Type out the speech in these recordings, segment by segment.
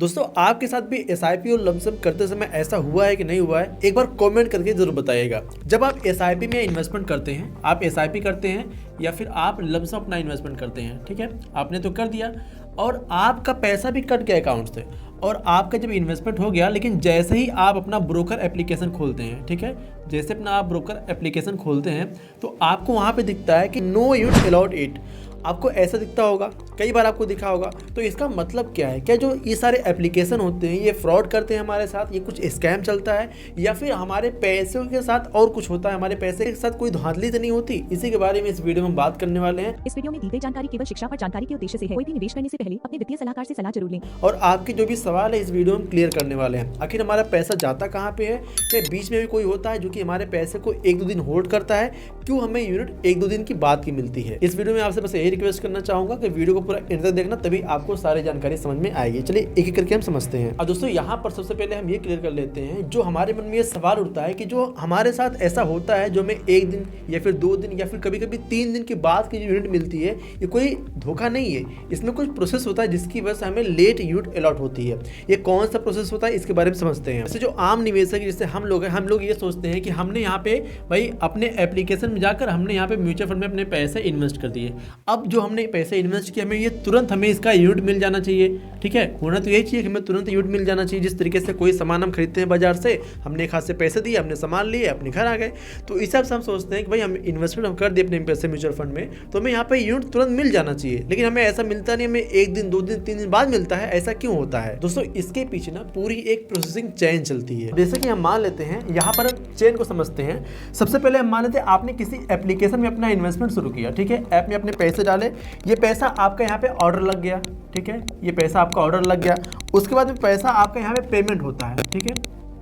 दोस्तों आपके साथ भी एसआईपी और लमसम करते समय ऐसा हुआ है कि नहीं हुआ है, एक बार कमेंट करके जरूर बताइएगा। जब आप एसआईपी में इन्वेस्टमेंट करते हैं, आप एसआईपी करते हैं या फिर आप लमसम अपना इन्वेस्टमेंट करते हैं, ठीक है, आपने तो कर दिया और आपका पैसा भी कट गया अकाउंट से और आपका जब इन्वेस्टमेंट हो गया, लेकिन जैसे ही आप अपना ब्रोकर एप्लीकेशन खोलते हैं, ठीक है, जैसे अपना आप ब्रोकर एप्लीकेशन खोलते हैं तो आपको वहाँ पे दिखता है कि नो यूज अलाउड इट। आपको ऐसा दिखता होगा, कई बार आपको दिखा होगा। तो इसका मतलब क्या है? क्या जो ये सारे एप्लीकेशन होते हैं ये फ्रॉड करते हैं हमारे साथ, ये कुछ स्कैम चलता है या फिर हमारे पैसों के साथ और कुछ होता है, हमारे पैसे के साथ कोई धांधली तो नहीं होती? इसी के बारे में इस वीडियो में बात करने वाले हैं। इस वीडियो में दी गई जानकारी केवल शिक्षा और जानकारी के उद्देश्य से है। कोई भी निवेश करने से पहले अपने वित्तीय सलाहकार से सलाह जरूर लें। और आपके जो भी सवाल है इस वीडियो में क्लियर करने वाले हैं। आखिर हमारा पैसा जाता कहाँ पे है? क्या बीच में भी कोई होता है जो कि हमारे पैसे को एक दो दिन होल्ड करता है? क्यों हमें यूनिट एक दो दिन की बाद की मिलती है? इस वीडियो में आपसे बस यही रिक्वेस्ट करना चाहूंगा कि वीडियो को पूरा एंड तक देखना, तभी आपको सारी जानकारी समझ में आएगी। चलिए एक एक करके हम समझते हैं। और दोस्तों यहाँ पर सबसे पहले हम ये क्लियर कर लेते हैं, जो हमारे मन में ये सवाल उठता है कि जो हमारे साथ ऐसा होता है, जो हमें एक दिन या फिर 2 दिन या फिर कभी कभी 3 दिन के बाद की जो यूनिट मिलती है, ये कोई धोखा नहीं है। इसमें कुछ प्रोसेस होता है जिसकी वजह से हमें लेट यूनिट अलॉट होती है। ये कौन सा प्रोसेस होता है इसके बारे में समझते हैं। जैसे जो आम निवेशक जैसे हम लोग हैं, हम लोग ये सोचते हैं कि हमने यहाँ पे भाई अपने एप्लीकेशन में जाकर हमने यहाँ पे म्यूचुअल फंड में अपने पैसे इन्वेस्ट कर दिए। अब जो हमने पैसे इन्वेस्ट किया, हमें ये तुरंत हमें इसका यूनिट मिल जाना चाहिए, ठीक है, होना तो यही चाहिए कि हमें तुरंत यूनिट मिल जाना चाहिए। जिस तरीके से कोई सामान हम खरीदते हैं बाजार से, हमने एक हाथ से पैसे दिए, हमने सामान लिए, अपने घर आ गए। तो इस हिसाब से हम सोचते हैं कि भाई हम इन्वेस्टमेंट हम कर दिए अपने पैसे म्यूचुअल फंड में, तो हमें यहाँ पे यूनिट तुरंत मिल जाना चाहिए। लेकिन हमें ऐसा मिलता नहीं, हमें 1 दिन 2 दिन 3 दिन बाद मिलता है। ऐसा क्यों होता है दोस्तों? इसके पीछे ना पूरी एक प्रोसेसिंग चेन चलती है। जैसे कि हम मान लेते हैं, यहाँ पर चेन को समझते हैं। सबसे पहले हम मान लेते हैं आपने किसी एप्लीकेशन में अपना इन्वेस्टमेंट शुरू किया, ठीक है, ऐप में अपने पैसे डाले, ये पैसा आपका यहाँ पे ऑर्डर लग गया, ठीक है, ये पैसा आपका ऑर्डर लग गया। उसके बाद में पैसा आपका यहाँ पे पेमेंट होता है, ठीक है,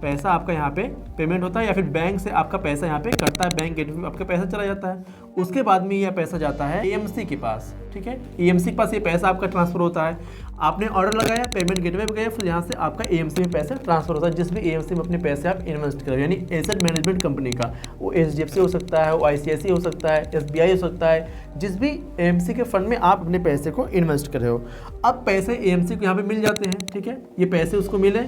पैसा आपका यहाँ पे पेमेंट होता है या फिर बैंक से आपका पैसा यहाँ पे कटता है, बैंक गेटवे में आपका पैसा चला जाता है। उसके बाद में यह पैसा जाता है एएमसी के पास, ठीक है, एएमसी के पास ये पैसा आपका ट्रांसफर होता है। आपने ऑर्डर लगाया, पेमेंट गेटवे पे गया, फिर यहाँ से आपका एएमसी में पैसा ट्रांसफर होता है। जिस भी एएमसी में अपने पैसे आप इन्वेस्ट करें, यानी एसेट मैनेजमेंट कंपनी का, वो एचडीएफसी हो सकता है, वो आईसीआईसी हो सकता है, एसबीआई हो सकता है, जिस भी एएमसी के फंड में आप अपने पैसे को इन्वेस्ट कर रहे हो। अब पैसे एएमसी को यहाँ पे मिल जाते हैं, ठीक है, ये पैसे उसको मिले।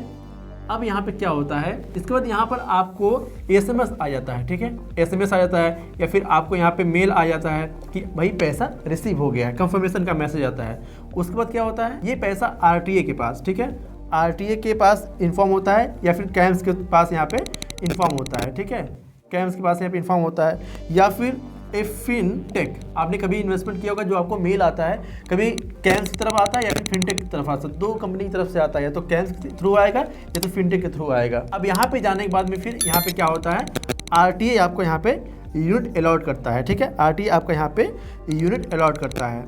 अब यहाँ पे क्या होता है, इसके बाद यहाँ पर आपको एसएमएस आ जाता है, ठीक है, एसएमएस आ जाता है या फिर आपको यहाँ पे मेल आ जाता है कि भाई पैसा रिसीव हो गया है, कंफर्मेशन का मैसेज आता है। उसके बाद क्या होता है, ये पैसा आरटीए के पास, ठीक है, आरटीए के पास इन्फॉर्म होता है या फिर कैम्स के पास यहाँ पे इन्फॉर्म होता है, ठीक है, कैम्स के पास यहाँ पे इन्फॉर्म होता है। या फिर फिनटेक, आपने कभी इन्वेस्टमेंट किया होगा, जो आपको मेल आता है, कभी कैम्स की तरफ आता है या फिर फिनटेक की तरफ आता है। 2 कंपनी की तरफ से आता है, या तो कैम्स के थ्रू आएगा या तो फिनटेक के थ्रू आएगा। अब यहाँ पे जाने के बाद में फिर यहाँ पे क्या होता है, आरटीए आपको यहाँ पे यूनिट अलॉट करता है, ठीक है, आरटीए आपका यहाँ पे यूनिट अलॉट करता है,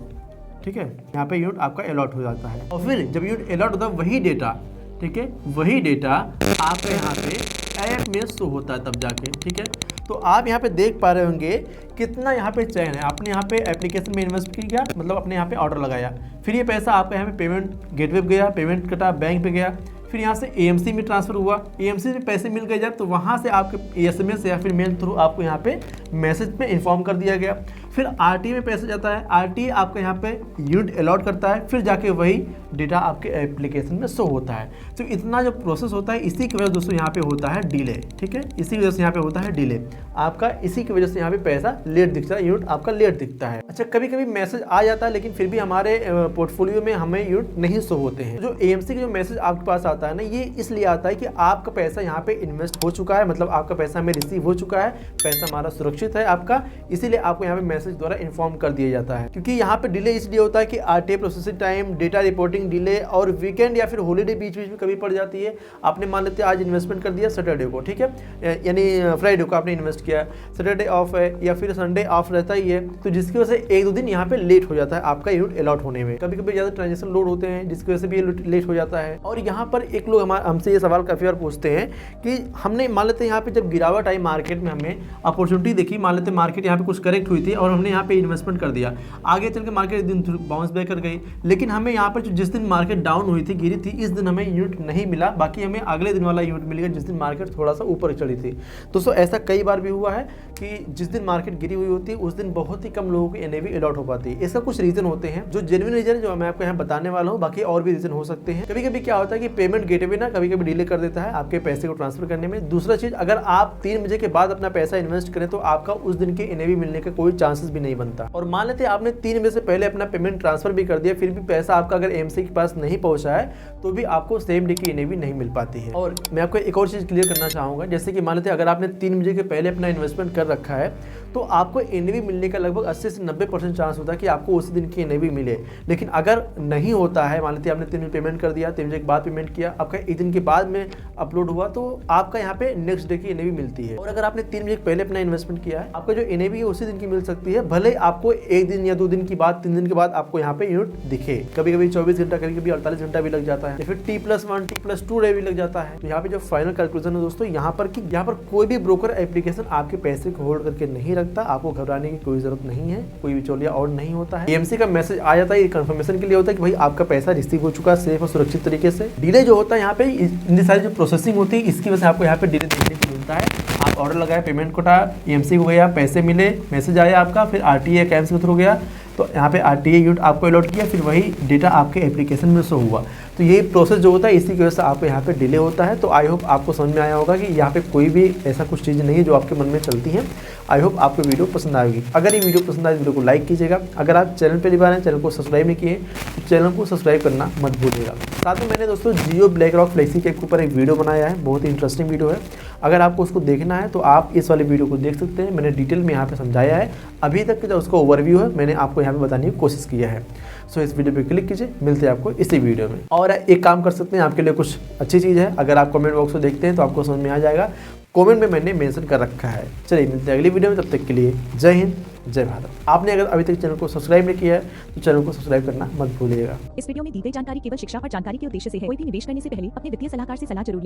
ठीक है, यहाँ पे यूनिट आपका अलॉट हो जाता है। और फिर जब यूनिट अलॉट होता है, वही डेटा, ठीक है, वही डेटा आपके यहाँ पे ऐप में शो होता है तब जाके, ठीक है। तो आप यहाँ पे देख पा रहे होंगे कितना यहाँ पे चयन है। आपने यहाँ पे एप्लीकेशन में इन्वेस्ट किया, मतलब अपने यहाँ पे ऑर्डर लगाया, फिर ये पैसा आपका यहाँ पे पेमेंट गेटवे पे गया, पेमेंट कटा, बैंक पे गया, फिर यहाँ से एएमसी में ट्रांसफर हुआ, एएमसी में पैसे मिल गए जब, तो वहाँ से आपके एसएमएस या फिर मेल थ्रू आपको यहाँ पे मैसेज में इन्फॉर्म कर दिया गया। फिर आरटीए में पैसा जाता है, आरटीए आपका यहाँ पे यूनिट अलॉट करता है, फिर जाके वही डेटा आपके एप्लीकेशन में शो होता है। तो इतना जो प्रोसेस होता है, इसी की वजह से दोस्तों यहाँ पे होता है डिले, ठीक है, इसी की वजह से यहाँ पे होता है डिले आपका, इसी की वजह से यहाँ पे पैसा लेट दिखता है, यूनिट आपका लेट दिखता है। अच्छा, कभी कभी मैसेज आ जाता है लेकिन फिर भी हमारे पोर्टफोलियो में हमें यूनिट नहीं शो होते हैं। जो एएमसी का जो मैसेज आपके पास आता है ना, ये इसलिए आता है कि आपका पैसा यहाँ पे इन्वेस्ट हो चुका है, मतलब आपका पैसा हमें रिसीव हो चुका है, पैसा हमारा सुरक्षित है आपका, इसीलिए आपको यहाँ पे मैसेज द्वारा इन्फॉर्म कर दिया जाता है। क्योंकि यहाँ पे डिले इसलिए होता है कि RTA processing time, data reporting delay और वीकेंड या फिर हॉलीडे बीच बीच में कभी पड़ जाती है। आपने मान लेते हैं आज इन्वेस्टमेंट कर दिया सैटरडे को, ठीक है, यानी फ्राइडे को आपने इन्वेस्ट किया, सैटरडे ऑफ है या फिर संडे ऑफ रहता ही है, तो जिसकी वजह से 1-2 दिन यहाँ पे लेट हो जाता है आपका यूनिट अलॉट होने में। कभी कभी ज़्यादा ट्रांजेक्शन लोड होते हैं जिसकी वजह से भी लेट हो जाता है। और यहाँ पर एक लोग हमसे ये सवाल काफ़ी बार पूछते हैं कि हमने मान लेते हैं यहाँ पे जब गिरावट आई मार्केट में, हमें अपॉर्चुनिटी देखी, मान लेते मार्केट यहाँ पे कुछ करेक्ट हुई थी और हमने यहाँ पे इन्वेस्टमेंट कर दिया, आगे चल के मार्केट एक दिन बाउंस बैक कर गई, लेकिन हमें यहाँ पर जो जिस दिन मार्केट डाउन हुई थी, गिरी थी, इस दिन हमें यूनिट नहीं मिला, बाकी हमें अगले दिन वाला यूनिट मिलेगा जिस दिन मार्केट थोड़ा सा ऊपर चढ़ी थी। दोस्तों ऐसा कई बार भी हुआ है कि जिस दिन मार्केट गिरी हुई होती है उस दिन बहुत ही कम लोगों की एनएवी अलॉट हो पाती है। इसका कुछ रीजन होते हैं जो जेन्युइन रीजन जो मैं आपको यहाँ बताने वाला हूँ, बाकी और भी रीजन हो सकते हैं। कभी कभी क्या होता है कि पेमेंट गेटवे ना कभी कभी डिले कर देता है आपके पैसे को ट्रांसफर करने में। दूसरा चीज, अगर आप 3 बजे के बाद अपना पैसा इन्वेस्ट करें तो आपका उस दिन के एनएवी मिलने का कोई चांसेस भी नहीं बनता। और मान लेते हैं आपने 3 बजे से पहले अपना पेमेंट ट्रांसफर भी कर दिया, फिर भी पैसा आपका अगर एमसी के पास नहीं पहुंचा है तो भी आपको सेम डे की एनएवी नहीं मिल पाती है। और मैं आपको एक और चीज क्लियर करना चाहूंगा, जैसे कि मान लेते हैं अगर आपने 3 बजे के पहले अपना इन्वेस्टमेंट कर रखा है तो आपको एनएवी मिलने का लगभग 80 से 90% चांस होता है कि आपको उसी दिन की एनएवी मिले। लेकिन अगर नहीं होता है, मान लेते हैं आपने 3 बजे पेमेंट कर दिया, 3 बजे के बाद पेमेंट किया, आपका एक दिन के बाद में अपलोड हुआ, तो आपका यहाँ पे नेक्स्ट डे की एनएवी मिलती है। और अगर आपने 3 बजे पहले अपना इन्वेस्टमेंट किया है, आपका जो एनएवी है उसी दिन की मिल सकती है, भले आपको 1 दिन या 2 दिन की बाद, 3 दिन के बाद आपको यहाँ पे यूनिट दिखे। कभी कभी 24 घंटा, कभी कभी 48 घंटा भी लग जाता है, या फिर T+1 T+2 डे भी लग जाता है। तो यहाँ पे जो फाइनल कैलकुलेशन है दोस्तों, यहाँ पर कोई भी ब्रोकर एप्लीकेशन आपके पैसे को होल्ड करके नहीं रखता। आपको घबराने की कोई जरूरत नहीं है, कोई बिचौलिया और नहीं होता है। एएमसी का मैसेज आ जाता है, ये कंफर्मेशन के लिए होता है कि भाई आपका पैसा रिसीव हो चुका है सेफ और सुरक्षित तरीके से। डिले जो होता है यहाँ पे, इतनी सारी जो प्रोसेसिंग होती है इसकी वजह से आपको यहाँ पे डिले देखने को मिलता है। आप ऑर्डर लगाया, पेमेंट कटा, एएमसी को गया, पैसे मिले, मैसेज आया आपका, फिर आरटीए कैम्स के थ्रू गया, तो यहाँ पे आरटीए यूनिट आपको अलॉट किया, फिर वही डेटा आपके एप्लीकेशन में शो हुआ। तो ये प्रोसेस जो होता है इसी की वजह से आपको यहाँ पे डिले होता है। तो आई होप आपको समझ में आया होगा कि यहाँ पे कोई भी ऐसा कुछ चीज़ नहीं है जो आपके मन में चलती है। आई होप आपको वीडियो पसंद आएगी। अगर ये वीडियो पसंद आए वीडियो को लाइक कीजिएगा। अगर आप चैनल पर नहीं आ रहे हैं, चैनल को सब्सक्राइब नहीं किए तो चैनल को सब्सक्राइब करना मत भूलिएगा। साथ में मैंने दोस्तों जियो ब्लैकरॉक फ्लेक्सी के ऊपर एक वीडियो बनाया है, बहुत ही इंटरेस्टिंग वीडियो है। अगर आपको उसको देखना है तो आप इस वाले वीडियो को देख सकते हैं। मैंने डिटेल में यहाँ पे समझाया है, अभी तक का जो उसका ओवरव्यू है मैंने आपको यहाँ पे बताने की कोशिश किया है। सो इस वीडियो पे क्लिक कीजिए, मिलते हैं आपको इसी वीडियो में। और एक काम कर सकते हैं, आपके लिए कुछ अच्छी चीज़ है, अगर आप कमेंट बॉक्स को देखते हैं तो आपको समझ में आ जाएगा, कमेंट में मैंने मेंशन कर रखा है। चलिए मिलते हैं अगली वीडियो में, तब तक के लिए जय हिंद जय भारत। आपने अगर अभी तक चैनल को सब्सक्राइब नहीं किया है तो चैनल को सब्सक्राइब करना मत भूलिएगा। इस वीडियो में दी गई जानकारी केवल शिक्षा और जानकारी के उद्देश्य से है। कोई भी निवेश करने से पहले अपने वित्तीय सलाहकार से सलाह जरूर लें।